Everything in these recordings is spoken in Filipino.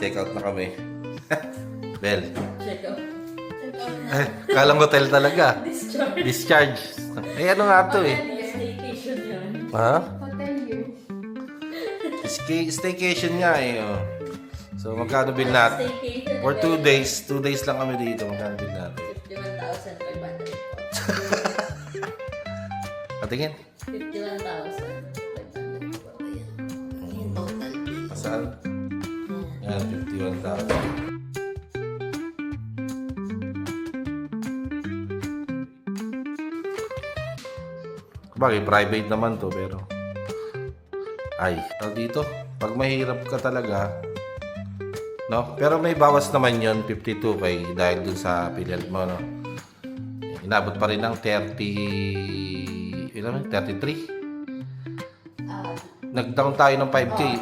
Check out na kami. Bel. Check out. Check out na. Kalang hotel talaga. Discharge. Discharge. Eh, ano nga to eh? Staycation yun. Ha? Hotel year. Staycation nga eh. Oh. So, magkano bill natin? Staycation. For 2 days. 2 days lang kami dito. Magkano bill natin? 51,500. Patingin. 51,500. Yung total bill. Pasal? Yan, 51,000. Bagay, private naman to, pero... Ay, dito, pag mahirap ka talaga, no? Pero may bawas naman yon 52K dahil dun sa affiliate mo, no? Inabot pa rin ng 30... Ilan? 33? Nag-down tayo ng 5K.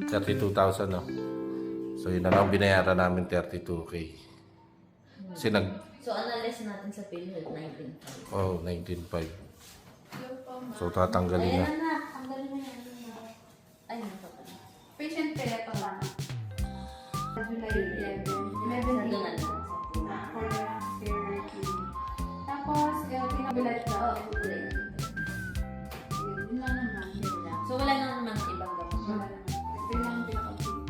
32,000. 32,000, no? So, yun na lang binayaran namin 32K. Kasi So, analyze natin sa PhilHealth, 19,500. Oh, 19.5. So, tatanggalin na. Ayan na, tanggalin na yan. Ay, nasa pa. Patient kaya pa lang. July 11. 11 Nandun na days. lang. For the fair review. Tapos, pinabulat na. Oo, kulay. Yun lang naman. So, wala na naman ibang gamot. Wala naman. Ito yung lang pinaka-update.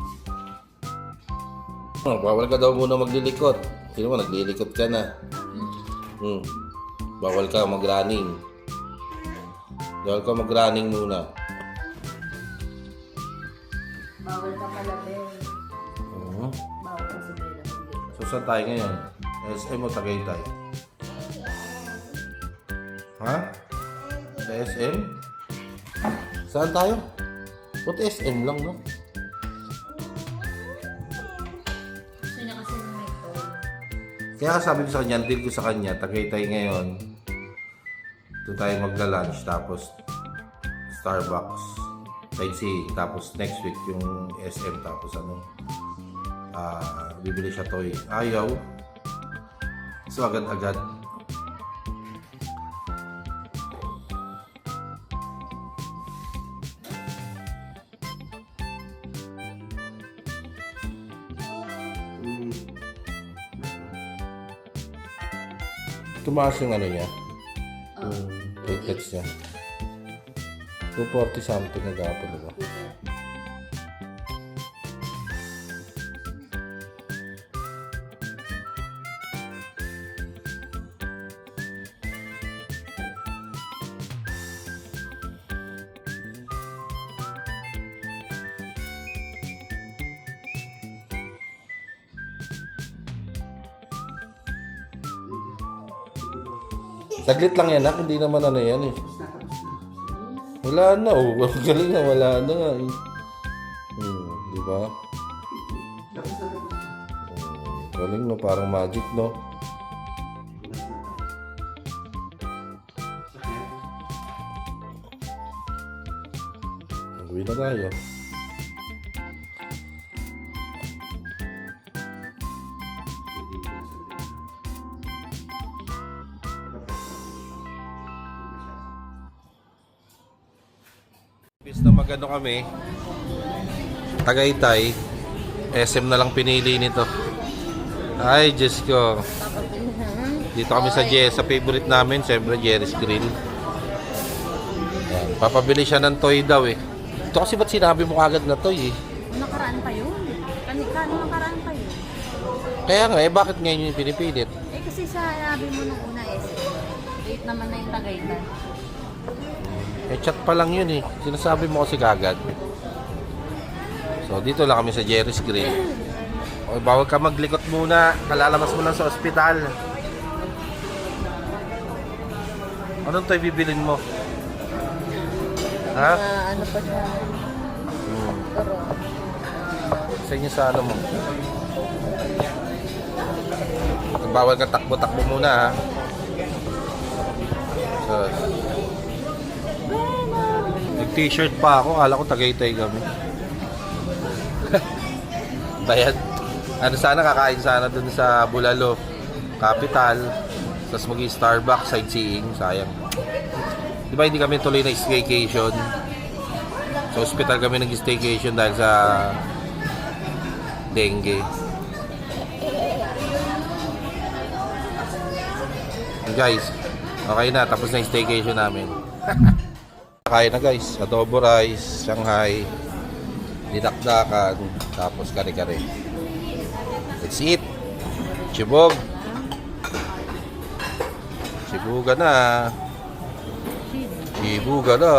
Oh, bawal ka daw muna maglilikot. Sino mo, naglilikot ka na. Bawal ka mag-running. Bawal ka mag-running muna. Bawal ka pala, Ben. Uh-huh. Bawal ka sa pera. So, saan tayo ngayon? SM o Tagaytay? Ha? Sa SM? Saan tayo? Ba't SM lang, no? Gusto niya kasi na may toll. Kaya sabi ko sa kanya, deal ko sa kanya, Tagaytay ngayon. Doon tayo magla-lunch, tapos Starbucks, sightseeing, tapos next week yung SM, tapos ano, bibili siya toy. Ayaw. So agad-agad. Tumaas yung ano niya. Yung platelets niya. 240 something na dapat diba? Saglit lang yan, hindi naman ano yan eh. Wala na, oh. Galing na, wala na nga eh. Di ba? Galing no, parang magic no. Uwi na tayo. Imbis na magano kami, Tagaytay, SM na lang pinili nito. Ay, Diyos ko. Dito kami sa sa favorite namin, siyempre Jerry's Grill. Yan. Papabili siya ng toy daw eh. Ito kasi ba't sinabi mo kagad na toy eh? Nakaraan pa yun. Kano nakaraan pa yun? Kaya nga eh, bakit ngayon yung pinipilit? Eh kasi sabi mo nung una late naman na yung Tagaytay. Eh, chat pa lang yun eh. Sinasabi mo kasi kagad. So, dito lang kami sa Jerry's Grill. O, bawal ka maglikot muna. Kalalamas mo lang sa ospital. Anong toy bibilin mo? Ha? Ano pa siya? Pero, Sa inyo sa ano mo? Bawal ka takbo-takbo muna ha. So, nag-t-shirt pa ako. Kala ko Tagaytay kami. Bayad. Ano sana, kakain sana dun sa Bulalo Capital. Tapos mag-Starbucks, sightseeing. Sayang. Di ba hindi kami tuloy na staycation? Sa hospital kami nag-staycation dahil sa dengue. Guys, okay na. Tapos na yung staycation namin. Kain na guys. Adobo rice, Shanghai, dinakdakan, tapos kare-kare. Let's eat. Chibog. Chibuga na. Chibuga na.